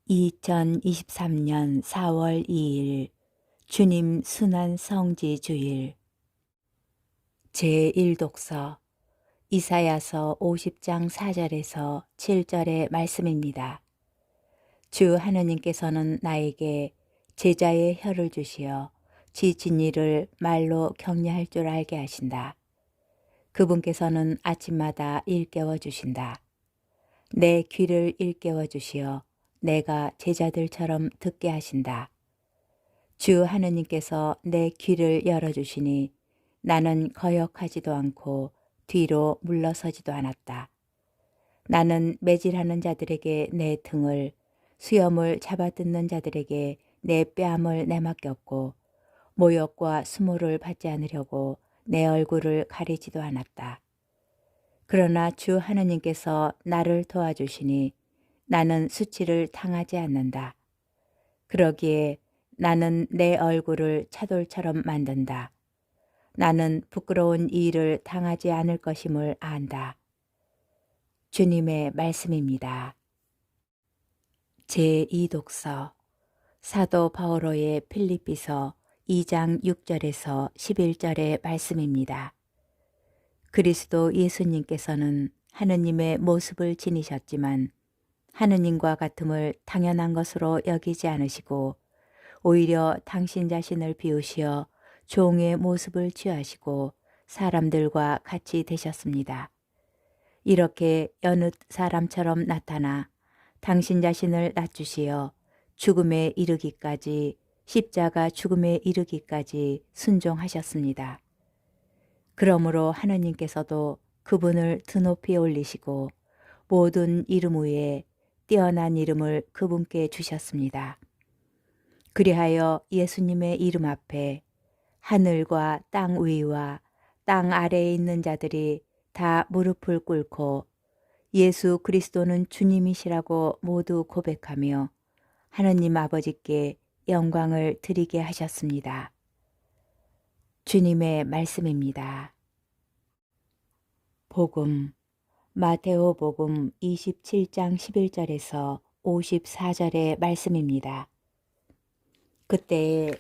2023년 4월 2일 주님 순환 성지 주일 제1독서 이사야서 50장 4절에서 7절의 말씀입니다. 주 하느님께서는 나에게 제자의 혀를 주시어 지친 이를 말로 격려할 줄 알게 하신다. 그분께서는 아침마다 일깨워 주신다. 내 귀를 일깨워 주시어 내가 제자들처럼 듣게 하신다. 주 하느님께서 내 귀를 열어주시니 나는 거역하지도 않고 뒤로 물러서지도 않았다. 나는 매질하는 자들에게 내 등을, 수염을 잡아뜯는 자들에게 내 뺨을 내맡겼고 모욕과 수모를 받지 않으려고 내 얼굴을 가리지도 않았다. 그러나 주 하느님께서 나를 도와주시니 나는 수치를 당하지 않는다. 그러기에 나는 내 얼굴을 차돌처럼 만든다. 나는 부끄러운 일을 당하지 않을 것임을 안다. 주님의 말씀입니다. 제2독서 사도 바오로의 필립비서 2장 6절에서 11절의 말씀입니다. 그리스도 예수님께서는 하느님의 모습을 지니셨지만 하느님과 같음을 당연한 것으로 여기지 않으시고 오히려 당신 자신을 비우시어 종의 모습을 취하시고 사람들과 같이 되셨습니다. 이렇게 여느 사람처럼 나타나 당신 자신을 낮추시어 죽음에 이르기까지 십자가 죽음에 이르기까지 순종하셨습니다. 그러므로 하느님께서도 그분을 드높이 올리시고 모든 이름 위에 뛰어난 이름을 그분께 주셨습니다. 그리하여 예수님의 이름 앞에 하늘과 땅 위와 땅 아래에 있는 자들이 다 무릎을 꿇고 예수 그리스도는 주님이시라고 모두 고백하며 하느님 아버지께 영광을 드리게 하셨습니다. 주님의 말씀입니다. 복음 마테오 복음 27장 11절에서 54절의 말씀입니다. 그때에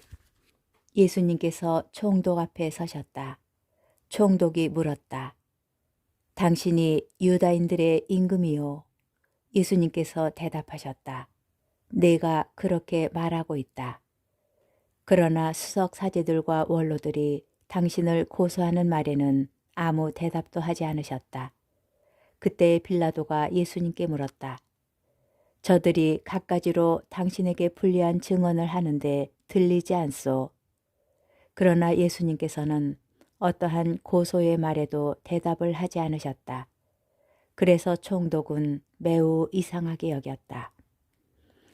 예수님께서 총독 앞에 서셨다. 총독이 물었다. 당신이 유다인들의 임금이요? 예수님께서 대답하셨다. 내가 그렇게 말하고 있다. 그러나 수석 사제들과 원로들이 당신을 고소하는 말에는 아무 대답도 하지 않으셨다. 그때 빌라도가 예수님께 물었다. 저들이 갖가지로 당신에게 불리한 증언을 하는데 들리지 않소. 그러나 예수님께서는 어떠한 고소의 말에도 대답을 하지 않으셨다. 그래서 총독은 매우 이상하게 여겼다.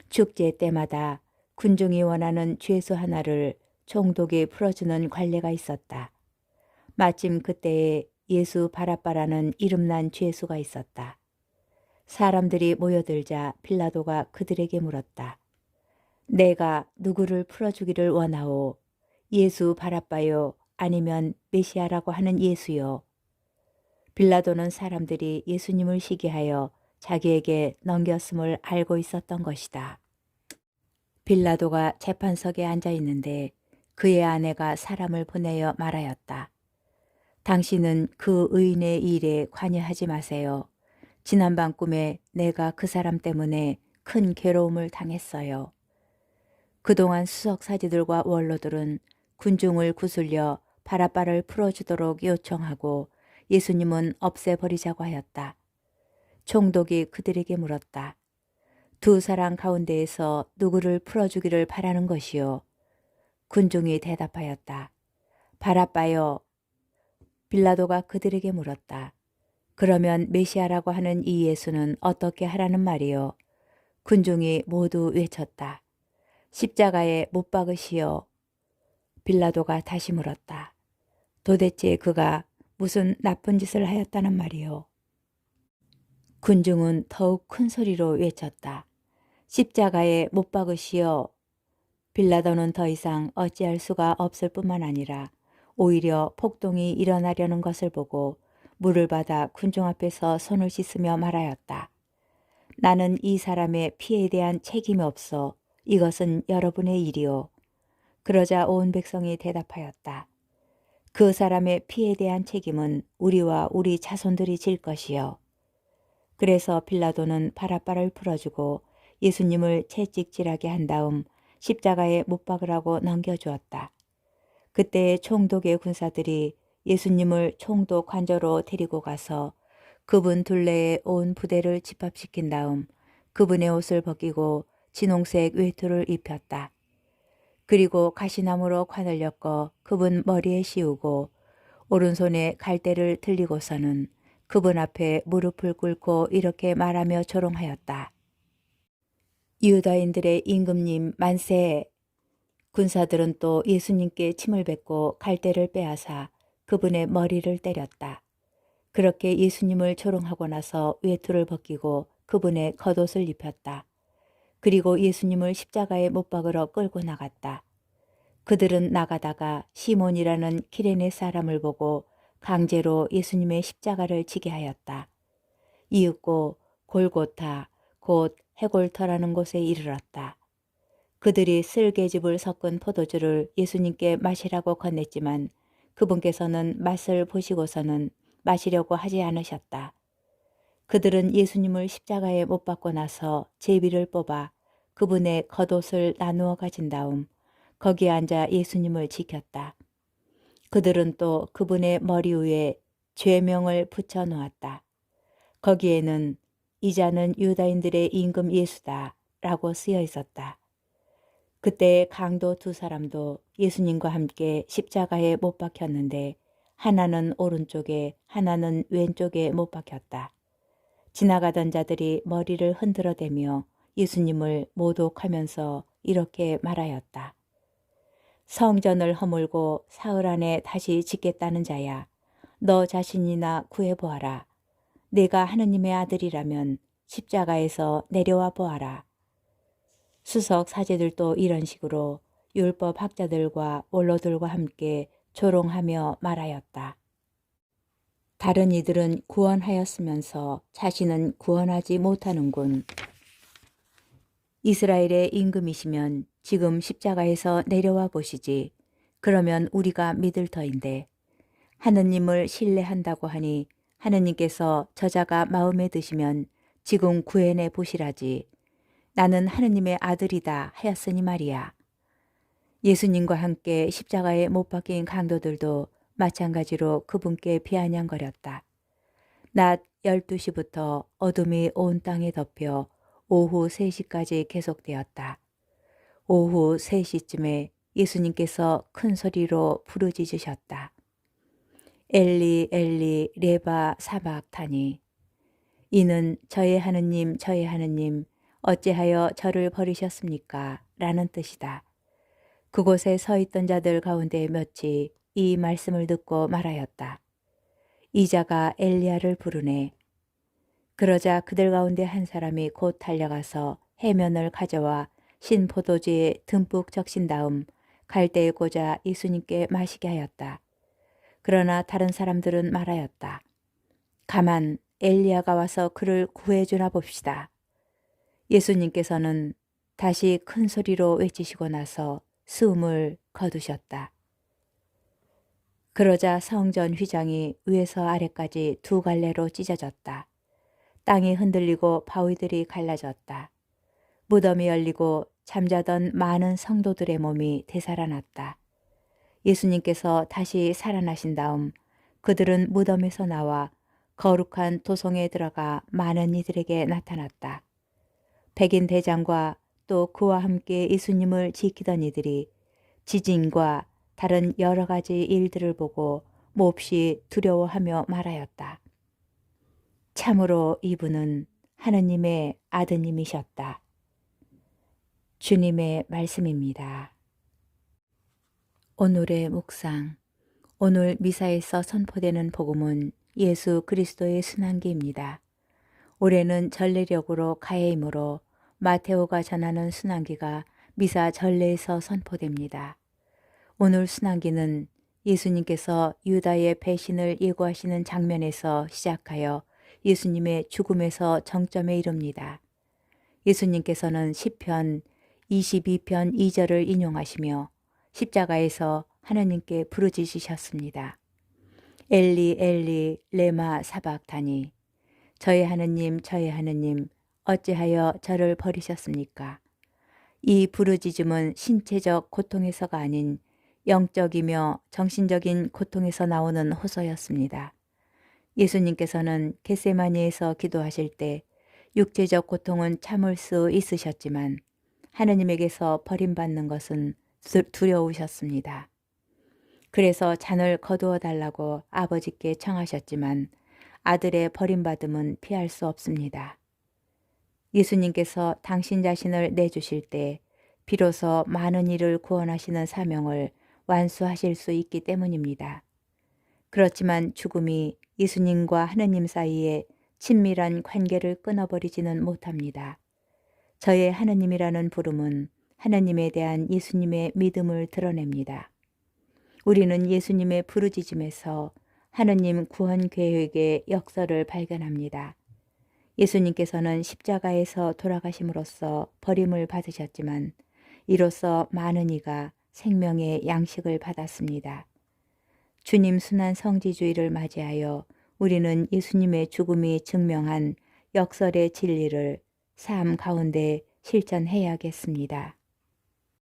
축제 때마다 군중이 원하는 죄수 하나를 총독이 풀어주는 관례가 있었다. 마침 그때에 예수 바라바라는 이름난 죄수가 있었다. 사람들이 모여들자 빌라도가 그들에게 물었다. 내가 누구를 풀어주기를 원하오? 예수 바라바요? 아니면 메시아라고 하는 예수요? 빌라도는 사람들이 예수님을 시기하여 자기에게 넘겼음을 알고 있었던 것이다. 빌라도가 재판석에 앉아 있는데 그의 아내가 사람을 보내어 말하였다. 당신은 그 의인의 일에 관여하지 마세요. 지난밤 꿈에 내가 그 사람 때문에 큰 괴로움을 당했어요. 그동안 수석 사제들과 원로들은 군중을 구슬려 바라바를 풀어주도록 요청하고 예수님은 없애버리자고 하였다. 총독이 그들에게 물었다. 두 사람 가운데에서 누구를 풀어주기를 바라는 것이요? 군중이 대답하였다. 바라바요. 빌라도가 그들에게 물었다. 그러면 메시아라고 하는 이 예수는 어떻게 하라는 말이요? 군중이 모두 외쳤다. 십자가에 못 박으시오. 빌라도가 다시 물었다. 도대체 그가 무슨 나쁜 짓을 하였다는 말이요? 군중은 더욱 큰 소리로 외쳤다. 십자가에 못 박으시오. 빌라도는 더 이상 어찌할 수가 없을 뿐만 아니라 오히려 폭동이 일어나려는 것을 보고 물을 받아 군중 앞에서 손을 씻으며 말하였다. 나는 이 사람의 피에 대한 책임이 없어. 이것은 여러분의 일이요. 그러자 온 백성이 대답하였다. 그 사람의 피에 대한 책임은 우리와 우리 자손들이 질 것이요. 그래서 빌라도는 바라바를 풀어주고 예수님을 채찍질하게 한 다음 십자가에 못 박으라고 넘겨주었다. 그때 총독의 군사들이 예수님을 총독 관저로 데리고 가서 그분 둘레에 온 부대를 집합시킨 다음 그분의 옷을 벗기고 진홍색 외투를 입혔다. 그리고 가시나무로 관을 엮어 그분 머리에 씌우고 오른손에 갈대를 들리고서는 그분 앞에 무릎을 꿇고 이렇게 말하며 조롱하였다. 유다인들의 임금님 만세! 군사들은 또 예수님께 침을 뱉고 갈대를 빼앗아 그분의 머리를 때렸다. 그렇게 예수님을 조롱하고 나서 외투를 벗기고 그분의 겉옷을 입혔다. 그리고 예수님을 십자가에 못 박으러 끌고 나갔다. 그들은 나가다가 시몬이라는 기레네 사람을 보고 강제로 예수님의 십자가를 지게 하였다. 이윽고 골고타 곧 해골터라는 곳에 이르렀다. 그들이 쓸개즙을 섞은 포도주를 예수님께 마시라고 건넸지만 그분께서는 맛을 보시고서는 마시려고 하지 않으셨다. 그들은 예수님을 십자가에 못 박고 나서 제비를 뽑아 그분의 겉옷을 나누어 가진 다음 거기에 앉아 예수님을 지켰다. 그들은 또 그분의 머리 위에 죄명을 붙여 놓았다. 거기에는 이자는 유다인들의 임금 예수다 라고 쓰여 있었다. 그때 강도 두 사람도 예수님과 함께 십자가에 못 박혔는데 하나는 오른쪽에 하나는 왼쪽에 못 박혔다. 지나가던 자들이 머리를 흔들어대며 예수님을 모독하면서 이렇게 말하였다. 성전을 허물고 사흘 안에 다시 짓겠다는 자야. 너 자신이나 구해보아라. 내가 하느님의 아들이라면 십자가에서 내려와 보아라. 수석 사제들도 이런 식으로 율법 학자들과 원로들과 함께 조롱하며 말하였다. 다른 이들은 구원하였으면서 자신은 구원하지 못하는군. 이스라엘의 임금이시면 지금 십자가에서 내려와 보시지. 그러면 우리가 믿을 터인데 하느님을 신뢰한다고 하니 하느님께서 저자가 마음에 드시면 지금 구해내 보시라지. 나는 하느님의 아들이다 하였으니 말이야. 예수님과 함께 십자가에 못 박힌 강도들도 마찬가지로 그분께 비아냥거렸다. 낮 12시부터 어둠이 온 땅에 덮여 오후 3시까지 계속되었다. 오후 3시쯤에 예수님께서 큰 소리로 부르짖으셨다. 엘리 엘리 레바 사박타니. 이는 저의 하느님 저의 하느님 어찌하여 저를 버리셨습니까? 라는 뜻이다. 그곳에 서 있던 자들 가운데 몇이 이 말씀을 듣고 말하였다. 이자가 엘리야를 부르네. 그러자 그들 가운데 한 사람이 곧 달려가서 해면을 가져와 신 포도주에 듬뿍 적신 다음 갈대에 꽂아 예수님께 마시게 하였다. 그러나 다른 사람들은 말하였다. 가만 엘리야가 와서 그를 구해주나 봅시다. 예수님께서는 다시 큰 소리로 외치시고 나서 숨을 거두셨다. 그러자 성전 휘장이 위에서 아래까지 두 갈래로 찢어졌다. 땅이 흔들리고 바위들이 갈라졌다. 무덤이 열리고 잠자던 많은 성도들의 몸이 되살아났다. 예수님께서 다시 살아나신 다음 그들은 무덤에서 나와 거룩한 도성에 들어가 많은 이들에게 나타났다. 백인 대장과 또 그와 함께 예수님을 지키던 이들이 지진과 다른 여러 가지 일들을 보고 몹시 두려워하며 말하였다. 참으로 이분은 하느님의 아드님이셨다. 주님의 말씀입니다. 오늘의 묵상. 오늘 미사에서 선포되는 복음은 예수 그리스도의 순환기입니다. 올해는 전례력으로 가해이므로 마테오가 전하는 순환기가 미사 전례에서 선포됩니다. 오늘 순환기는 예수님께서 유다의 배신을 예고하시는 장면에서 시작하여 예수님의 죽음에서 정점에 이릅니다. 예수님께서는 시편 22편 2절을 인용하시며 십자가에서 하나님께 부르짖으셨습니다. 엘리 엘리 레마 사박다니, 저의 하느님 어찌하여 저를 버리셨습니까? 이 부르짖음은 신체적 고통에서가 아닌 영적이며 정신적인 고통에서 나오는 호소였습니다. 예수님께서는 겟세마니에서 기도하실 때 육체적 고통은 참을 수 있으셨지만 하느님에게서 버림받는 것은 두려우셨습니다. 그래서 잔을 거두어 달라고 아버지께 청하셨지만 아들의 버림받음은 피할 수 없습니다. 예수님께서 당신 자신을 내주실 때 비로소 많은 이를 구원하시는 사명을 완수하실 수 있기 때문입니다. 그렇지만 죽음이 예수님과 하느님 사이에 친밀한 관계를 끊어버리지는 못합니다. 저의 하느님이라는 부름은 하느님에 대한 예수님의 믿음을 드러냅니다. 우리는 예수님의 부르짖음에서 하느님 구원 계획의 역사를 발견합니다. 예수님께서는 십자가에서 돌아가심으로써 버림을 받으셨지만 이로써 많은 이가 생명의 양식을 받았습니다. 주님 순환 성지주의를 맞이하여 우리는 예수님의 죽음이 증명한 역설의 진리를 삶 가운데 실천해야겠습니다.